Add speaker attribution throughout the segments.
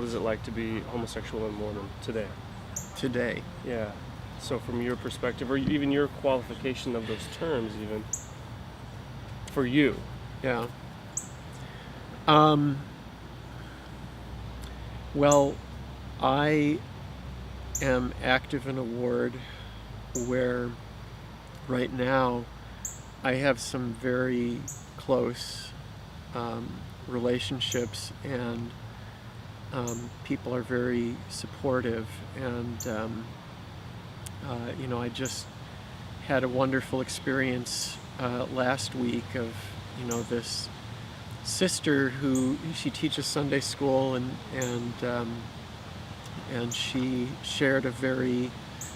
Speaker 1: what is it like to be homosexual and Mormon today?
Speaker 2: Today.
Speaker 1: Yeah. So from your perspective, or even your qualification of those terms, even for you.
Speaker 2: Yeah. Well, I am active in a ward where right now I have some very close relationships, and people are very supportive, and I just had a wonderful experience last week of this sister who she teaches Sunday school, and she shared a very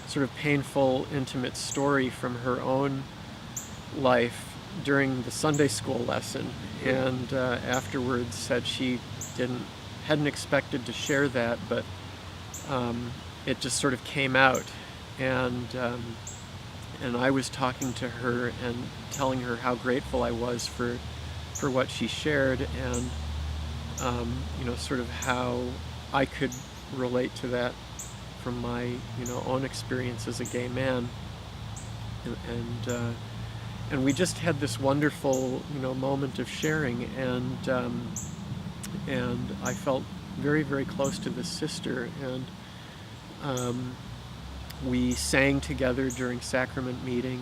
Speaker 2: sort of painful, intimate story from her own life during the Sunday school lesson, and afterwards said she hadn't expected to share that, but it just sort of came out, and I was talking to her and telling her how grateful I was for what she shared, and sort of how I could relate to that from my own experience as a gay man, and we just had this wonderful moment of sharing, and I felt very, very close to this sister, and we sang together during sacrament meeting,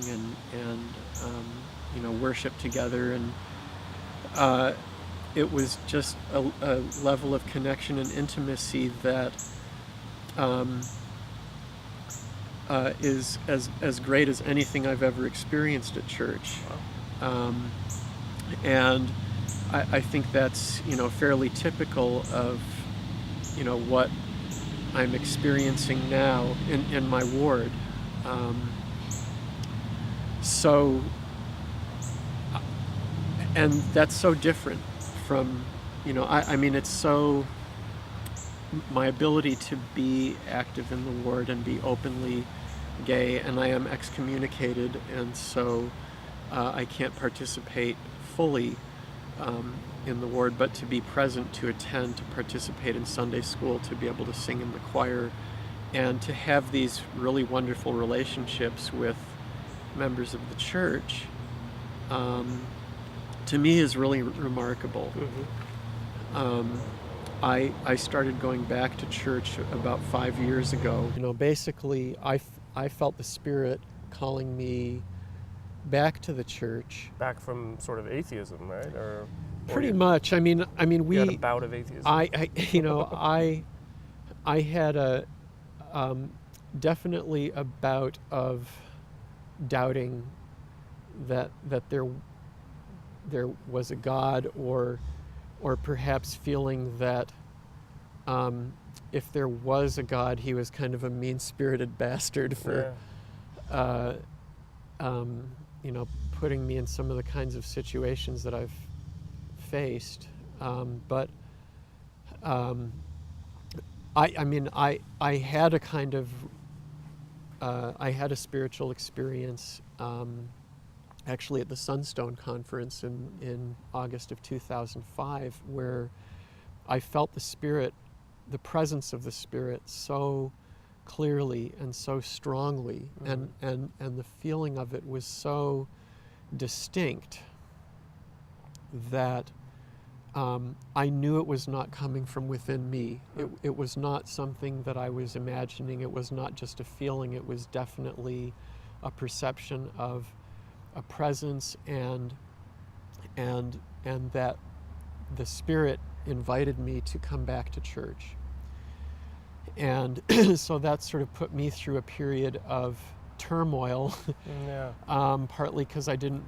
Speaker 2: and worshiped together, and it was just a level of connection and intimacy that is as great as anything I've ever experienced at church. And I think that's fairly typical of what I'm experiencing now in my ward. And that's so different from, it's so, my ability to be active in the ward and be openly gay, and I am excommunicated, and so I can't participate fully in the ward, but to be present, to attend, to participate in Sunday school, to be able to sing in the choir, and to have these really wonderful relationships with members of the church, to me is really remarkable. Mm-hmm. I started going back to church about 5 years ago. Basically, I felt the Spirit calling me back to the church.
Speaker 1: Back from sort of atheism, right? Or
Speaker 2: pretty much. I mean, we
Speaker 1: had a bout of atheism.
Speaker 2: I had a definitely a bout of doubting that there was a God, or perhaps feeling that if there was a God, he was kind of a mean-spirited bastard for putting me in some of the kinds of situations that I've faced. But I had a kind of I had a spiritual experience actually at the Sunstone Conference in August of 2005, where I felt the Spirit, the presence of the Spirit, so clearly and so strongly, mm-hmm. and the feeling of it was so distinct that I knew it was not coming from within me. It was not something that I was imagining. It was not just a feeling. It was definitely a perception of a presence, and that the Spirit invited me to come back to church. And so that sort of put me through a period of turmoil, partly because I didn't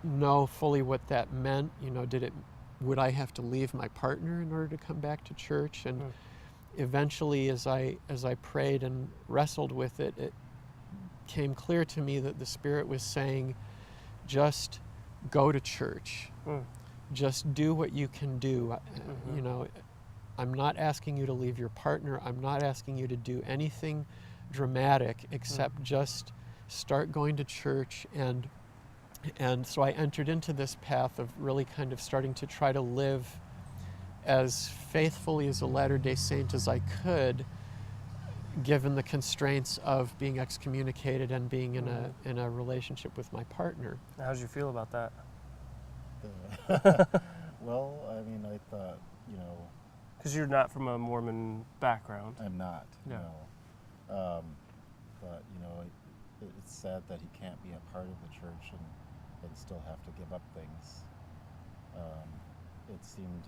Speaker 2: know fully what that meant. Would I have to leave my partner in order to come back to church? And eventually, as I prayed and wrestled with it, it came clear to me that the Spirit was saying, just go to church. Just do what you can do. Mm-hmm. I'm not asking you to leave your partner. I'm not asking you to do anything dramatic, except just start going to church. And so I entered into this path of really kind of starting to try to live as faithfully as a Latter-day Saint as I could, given the constraints of being excommunicated and being in a relationship with my partner.
Speaker 1: How did you feel about that?
Speaker 3: Well, I mean, I thought,
Speaker 1: Because you're not from a Mormon background.
Speaker 3: I'm not,
Speaker 1: Yeah.
Speaker 3: but, it's sad that he can't be a part of the church and still have to give up things. It seemed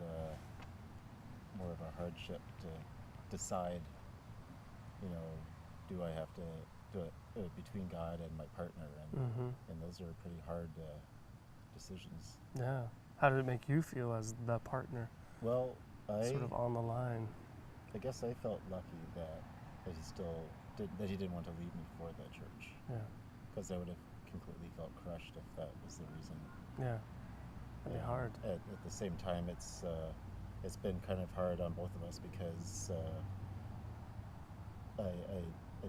Speaker 3: more of a hardship to decide, do I have to do it between God and my partner, and those are pretty hard decisions.
Speaker 1: Yeah. How did it make you feel as the partner?
Speaker 3: Well,
Speaker 1: Sort of on the line.
Speaker 3: I guess I felt lucky that he didn't want to leave me for that church.
Speaker 1: Yeah.
Speaker 3: Because I would have completely felt crushed if that was the reason.
Speaker 1: Yeah. That'd be hard.
Speaker 3: At the same time, it's been kind of hard on both of us because I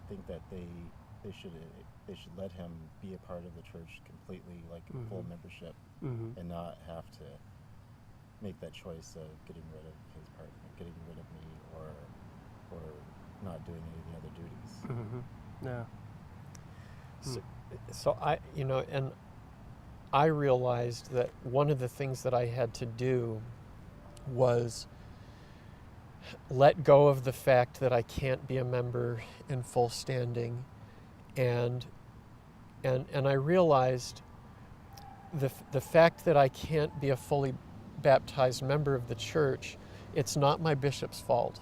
Speaker 3: think that they should let him be a part of the church completely, like full membership, and not have to make that choice of getting rid of his partner, getting rid of me, or not doing any of the other duties.
Speaker 1: Yeah.
Speaker 2: So and I realized that one of the things that I had to do was let go of the fact that I can't be a member in full standing, and I realized the fact that I can't be a fully baptized member of the church, it's not my bishop's fault.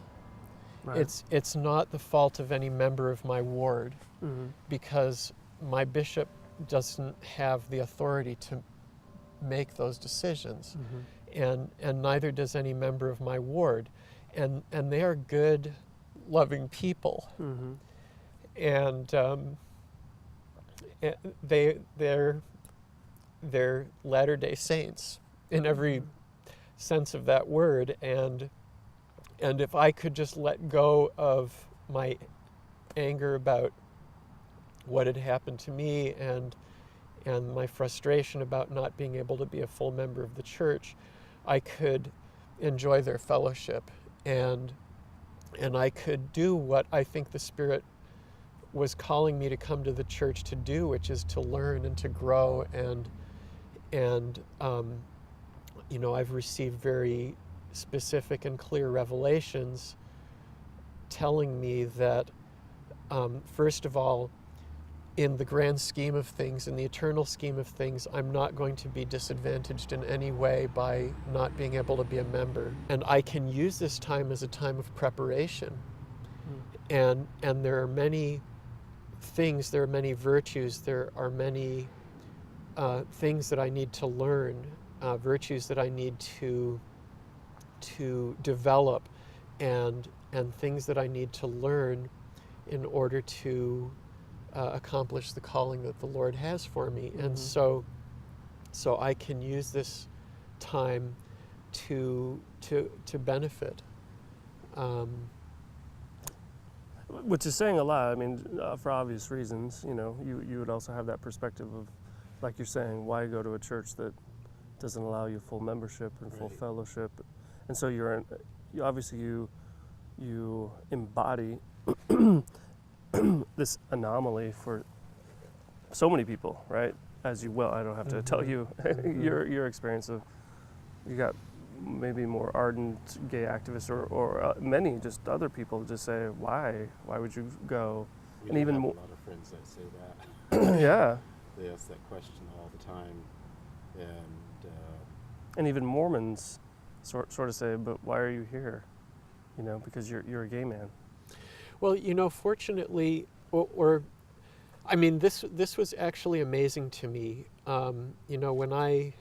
Speaker 1: Right.
Speaker 2: It's not the fault of any member of my ward, because my bishop doesn't have the authority to make those decisions, and neither does any member of my ward, and they are good, loving people, and they're Latter-day Saints in every sense of that word, and if I could just let go of my anger about what had happened to me and my frustration about not being able to be a full member of the church, I could enjoy their fellowship, and I could do what I think the Spirit was calling me to come to the church to do, which is to learn and to grow, and I've received very specific and clear revelations telling me that, first of all, in the grand scheme of things, in the eternal scheme of things, I'm not going to be disadvantaged in any way by not being able to be a member. And I can use this time as a time of preparation. And there are many things, there are many virtues, there are many things that I need to learn, virtues that I need to develop, and things that I need to learn in order to accomplish the calling that the Lord has for me. And so I can use this time to benefit.
Speaker 1: Which is saying a lot. I mean, for obvious reasons. You would also have that perspective of, like you're saying, why go to a church that doesn't allow you full membership and full fellowship? And so you embody this anomaly for so many people, right? As you well, I don't have to tell you your experience of, you got maybe more ardent gay activists or many just other people just say, why would you go?
Speaker 3: We
Speaker 1: even
Speaker 3: have
Speaker 1: more
Speaker 3: a lot of friends that say that.
Speaker 1: Yeah.
Speaker 3: They ask that question all the time,
Speaker 1: and even Mormons sort of say, but why are you here? Because you're a gay man.
Speaker 2: Well, fortunately, this was actually amazing to me. When I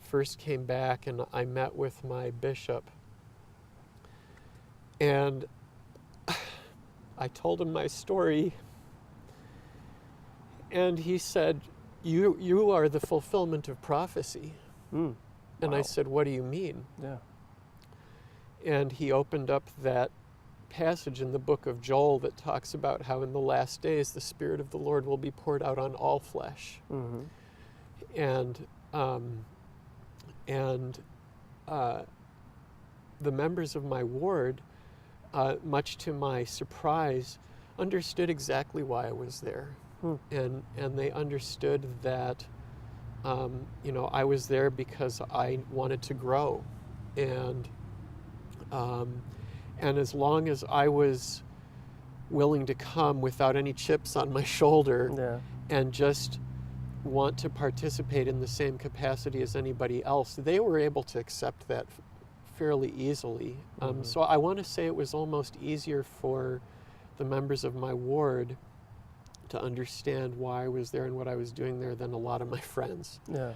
Speaker 2: first came back and I met with my bishop, and I told him my story, and he said, "You are the fulfillment of prophecy." And
Speaker 1: Wow.
Speaker 2: I said, "What do you mean?"
Speaker 1: Yeah.
Speaker 2: And he opened up that passage in the book of Joel that talks about how in the last days the Spirit of the Lord will be poured out on all flesh. the members of my ward, much to my surprise, understood exactly why I was there. And they understood that, I was there because I wanted to grow. And as long as I was willing to come without any chips on my shoulder and just want to participate in the same capacity as anybody else, they were able to accept that fairly easily. So I want to say it was almost easier for the members of my ward to understand why I was there and what I was doing there than a lot of my friends. And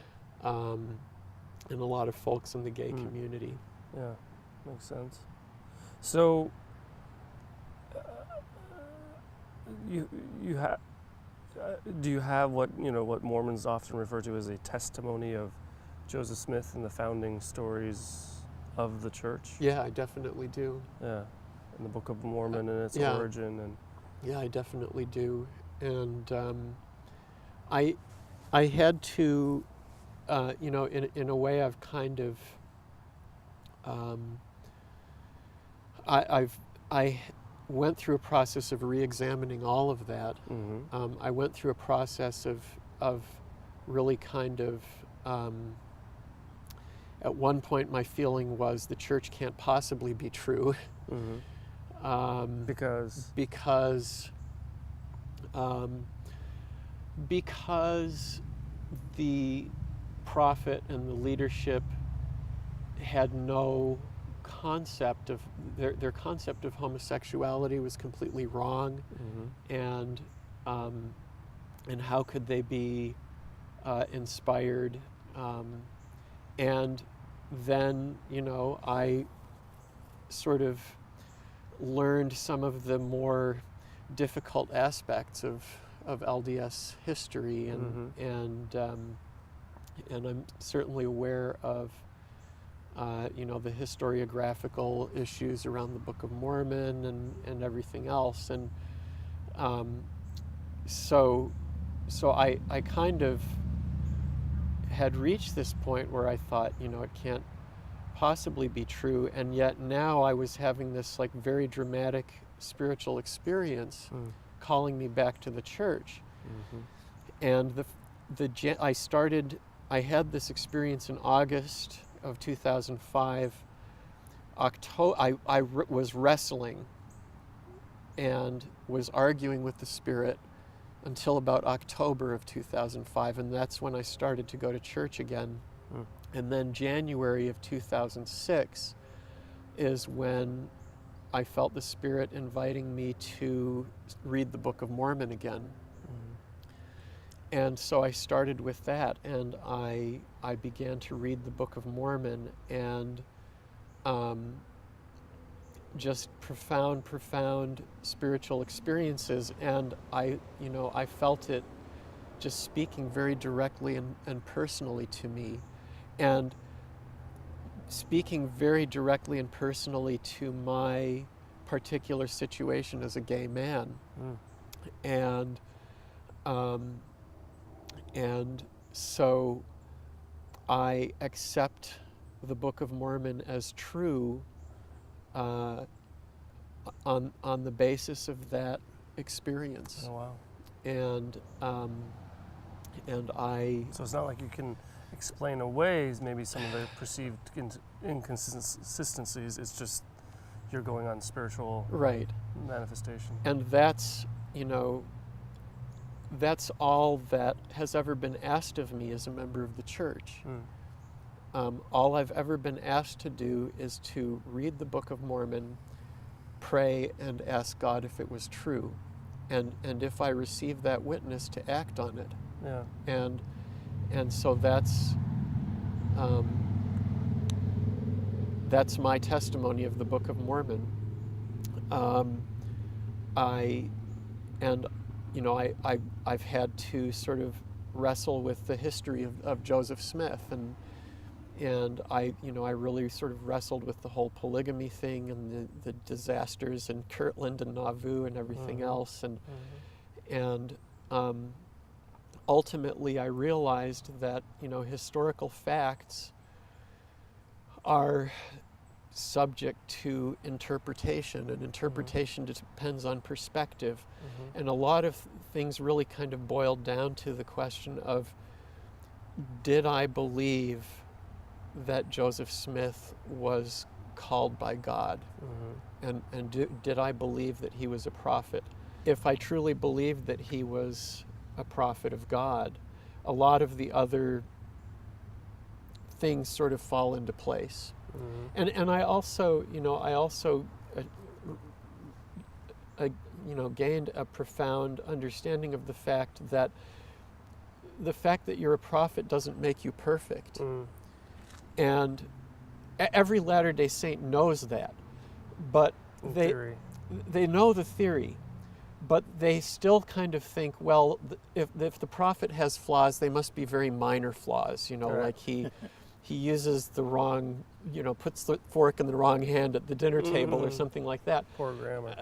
Speaker 2: a lot of folks in the gay community.
Speaker 1: Yeah, makes sense. So you have do you have what Mormons often refer to as a testimony of Joseph Smith and the founding stories of the church?
Speaker 2: Yeah, I definitely do.
Speaker 1: Yeah, in the Book of Mormon and its origin, and
Speaker 2: yeah, I definitely do. And I had to, in a way, I've kind of, I went through a process of re-examining all of that. I went through a process of really kind of, at one point my feeling was the church can't possibly be true.
Speaker 1: Because
Speaker 2: the prophet and the leadership had no concept of their concept of homosexuality was completely wrong, and how could they be inspired? And then I sort of learned some of the more difficult aspects of LDS history, and I'm certainly aware of the historiographical issues around the Book of Mormon and everything else, and so I kind of had reached this point where I thought, it can't possibly be true, and yet now I was having this like very dramatic spiritual experience calling me back to the church. And I had this experience in August of 2005. I was wrestling and was arguing with the Spirit until about October of 2005, and that's when I started to go to church again. And then January of 2006 is when I felt the Spirit inviting me to read the Book of Mormon again. And so I started with that, and I began to read the Book of Mormon, and just profound spiritual experiences, and I felt it just speaking very directly and personally to me, and speaking very directly and personally to my particular situation as a gay man. And so I accept the Book of Mormon as true on the basis of that experience.
Speaker 1: Oh, wow.
Speaker 2: And
Speaker 1: So it's not like you can explain away maybe some of the perceived inconsistencies. It's just you're going on spiritual manifestation.
Speaker 2: And that's all that has ever been asked of me as a member of the church. All I've ever been asked to do is to read the Book of Mormon, pray, and ask God if it was true, and if I received that witness, to act on it. And so that's my testimony of the Book of Mormon. I've had to sort of wrestle with the history of Joseph Smith, and I really sort of wrestled with the whole polygamy thing and the disasters in Kirtland and Nauvoo and everything else, and ultimately I realized that historical facts are subject to interpretation, and interpretation depends on perspective. And a lot of things really kind of boiled down to the question of, did I believe that Joseph Smith was called by God? And did I believe that he was a prophet? If I truly believed that he was a prophet of God, a lot of the other things sort of fall into place. And I also gained a profound understanding of the fact that you're a prophet doesn't make you perfect. And every Latter-day Saint knows that, but they know the theory, but they still kind of think, well, if the prophet has flaws, they must be very minor flaws, like he uses the wrong, puts the fork in the wrong hand at the dinner table or something like that.
Speaker 1: Poor grammar.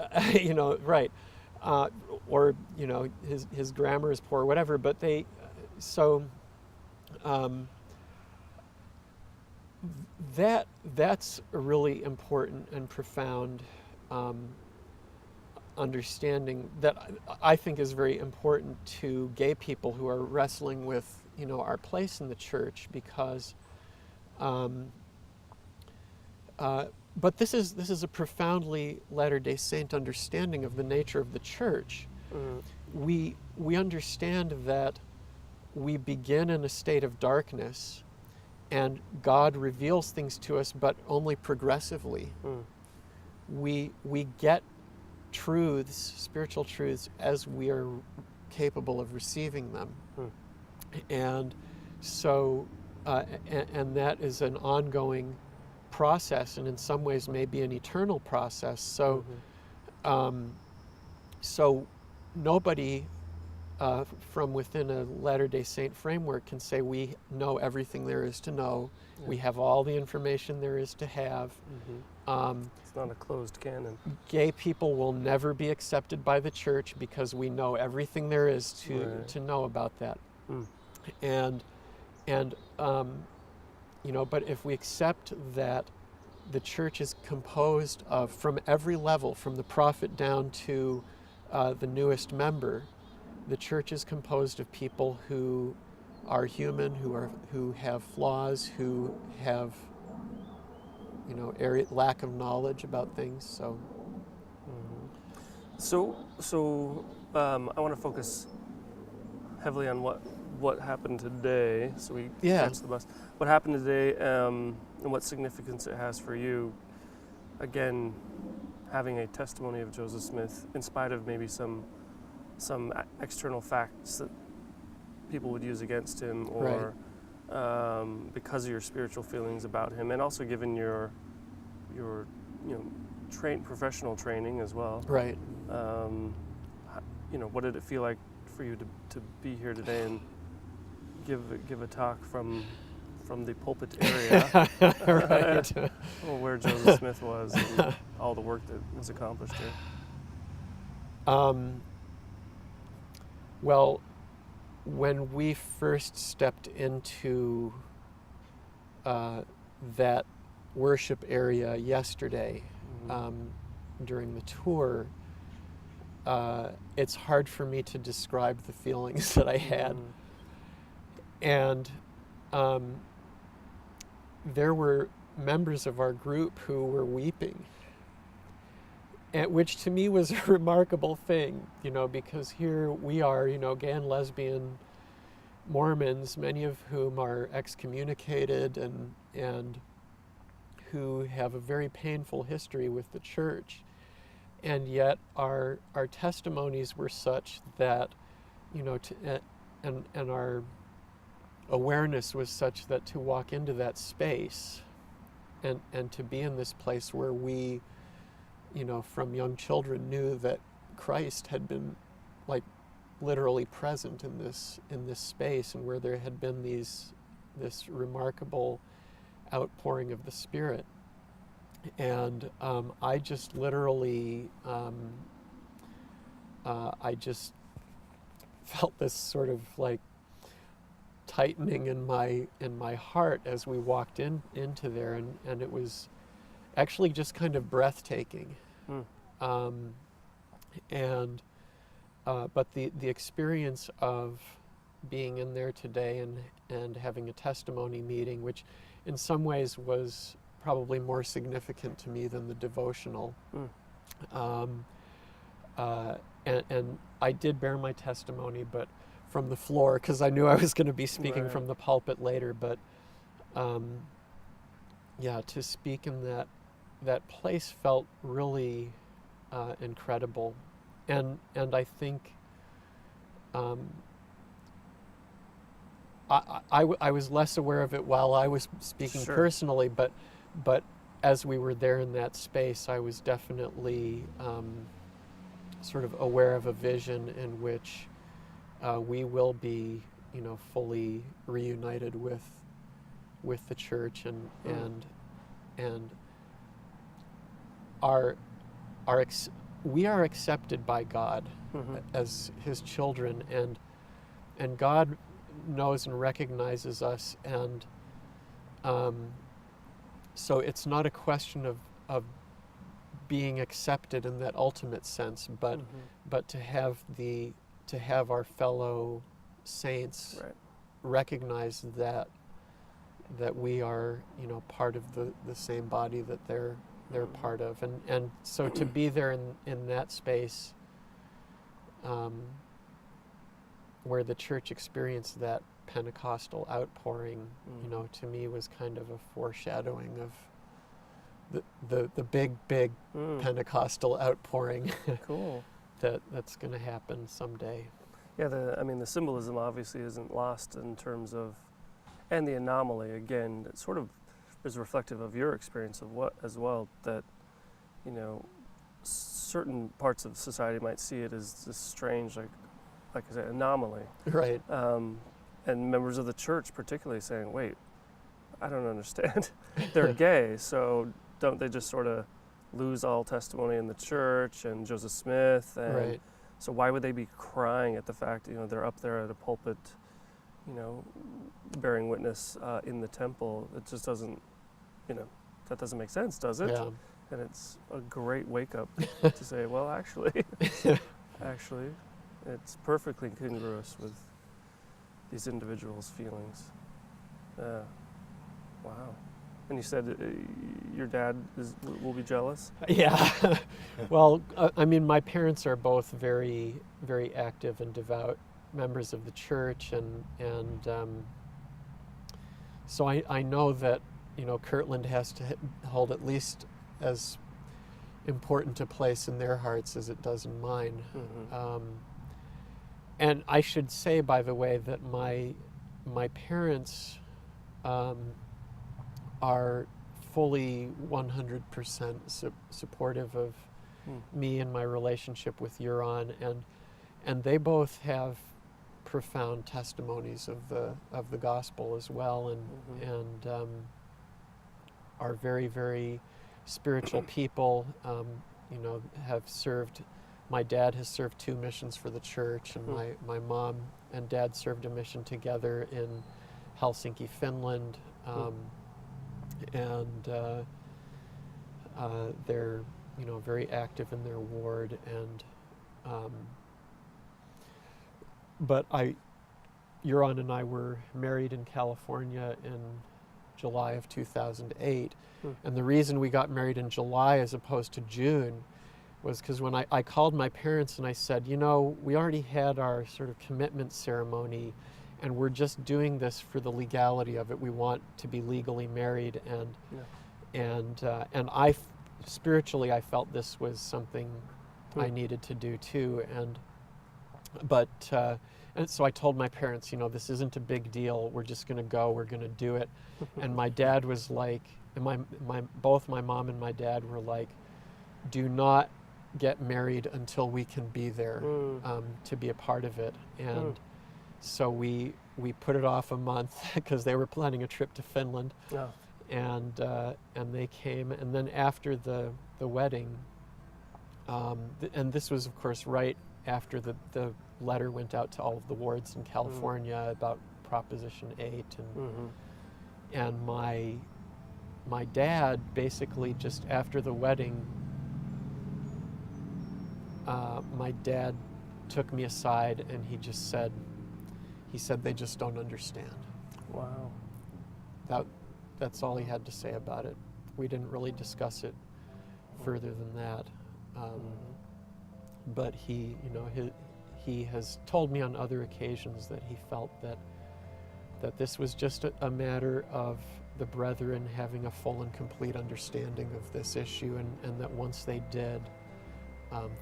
Speaker 2: Right. Or his grammar is poor, whatever, but that's a really important and profound understanding that I think is very important to gay people who are wrestling with our place in the church, because but this is a profoundly Latter-day Saint understanding of the nature of the church. We understand that we begin in a state of darkness, and God reveals things to us, but only progressively. We get truths, spiritual truths, as we are capable of receiving them. And so, and that is an ongoing process, and in some ways maybe an eternal process. So, so nobody from within a Latter-day Saint framework can say we know everything there is to know. We have all the information there is to have.
Speaker 1: It's not a closed canon.
Speaker 2: Gay people will never be accepted by the church because we know everything there is to know about that. And but if we accept that the church is composed of, from every level, from the prophet down to the newest member, the church is composed of people who are human, who have flaws, who have lack of knowledge about things.
Speaker 1: So I want to focus heavily on what happened today. So we catch the bus. What happened today, and what significance it has for you. Again, having a testimony of Joseph Smith, in spite of maybe some external facts that people would use against him, or because of your spiritual feelings about him, and also given your professional training as well.
Speaker 2: Right.
Speaker 1: What did it feel like for you to be here today and give a talk from the pulpit area,
Speaker 2: right.
Speaker 1: where Joseph Smith was, and all the work that was accomplished here?
Speaker 2: Well, when we first stepped into that worship area yesterday, during the tour, it's hard for me to describe the feelings that I had. And there were members of our group who were weeping, which to me was a remarkable thing, because here we are, gay and lesbian Mormons, many of whom are excommunicated and who have a very painful history with the church. And yet our testimonies were such that, and our awareness was such that to walk into that space and to be in this place where we, from young children knew that Christ had been literally present in this space, and where there had been this remarkable outpouring of the Spirit. And I just literally, I just felt this sort of tightening in my heart as we walked into there, and it was actually just kind of breathtaking.
Speaker 1: Mm.
Speaker 2: And but the experience of being in there today and having a testimony meeting, which in some ways was probably more significant to me than the devotional. And I did bear my testimony, but from the floor, because I knew I was going to be speaking from the pulpit later. But yeah, to speak in that place felt really incredible, and I think I was less aware of it while I was speaking personally, but as we were there in that space, I was definitely sort of aware of a vision in which we will be, fully reunited with the church, and we are accepted by God as His children, and God knows and recognizes us, and so it's not a question of being accepted in that ultimate sense, but to have our fellow saints recognize that we are, part of the same body that they're part of, and so to be there in that space where the church experienced that Pentecostal outpouring, to me was kind of a foreshadowing of the big Pentecostal outpouring.
Speaker 1: Cool.
Speaker 2: that's going to happen someday.
Speaker 1: Yeah, the symbolism obviously isn't lost in terms of, and the anomaly, again, it sort of is reflective of your experience of what as well, that, certain parts of society might see it as this strange, like I said, anomaly.
Speaker 2: Right.
Speaker 1: And members of the church particularly saying, wait, I don't understand. They're gay, so don't they just sort of lose all testimony in the church and Joseph Smith? And so why would they be crying at the fact, they're up there at a pulpit, bearing witness in the temple? It just doesn't, that doesn't make sense, does it?
Speaker 2: Yeah.
Speaker 1: And it's a great wake up to say, well, actually, it's perfectly congruous with these individuals' feelings. Wow. And you said your dad will be jealous?
Speaker 2: Yeah. Well, my parents are both very, very active and devout members of the church, and so I know that, Kirtland has to hold at least as important a place in their hearts as it does in mine. And I should say, by the way, that my parents are fully 100% supportive of me and my relationship with Goran, and they both have profound testimonies of the gospel as well, and are very, very spiritual people. Have served. My dad has served 2 missions for the church, and my mom and dad served a mission together in Helsinki, Finland. And they're very active in their ward, and but Goran and I were married in California in July of 2008, and the reason we got married in July as opposed to June was because when I called my parents and I said, we already had our sort of commitment ceremony, and we're just doing this for the legality of it. We want to be legally married, and I spiritually I felt this was something I needed to do too, and so I told my parents, this isn't a big deal. We're just going to go. We're going to do it. And my dad was like, and both my mom and my dad were like, do not get married until we can be there to be a part of it. And so we put it off a month because they were planning a trip to Finland, and they came. And then after the wedding, and this was of course right after the letter went out to all of the wards in California about Proposition 8, and my dad basically just after the wedding, my dad took me aside and he said they just don't understand.
Speaker 1: Wow.
Speaker 2: That's all he had to say about it. We didn't really discuss it further than that. But he has told me on other occasions that he felt that this was just a matter of the brethren having a full and complete understanding of this issue, and that once they did,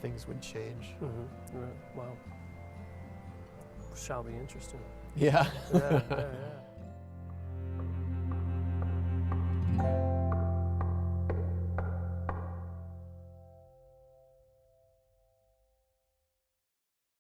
Speaker 2: things would change.
Speaker 1: Right. Wow. Shall be interesting.
Speaker 2: Yeah.
Speaker 1: Yeah.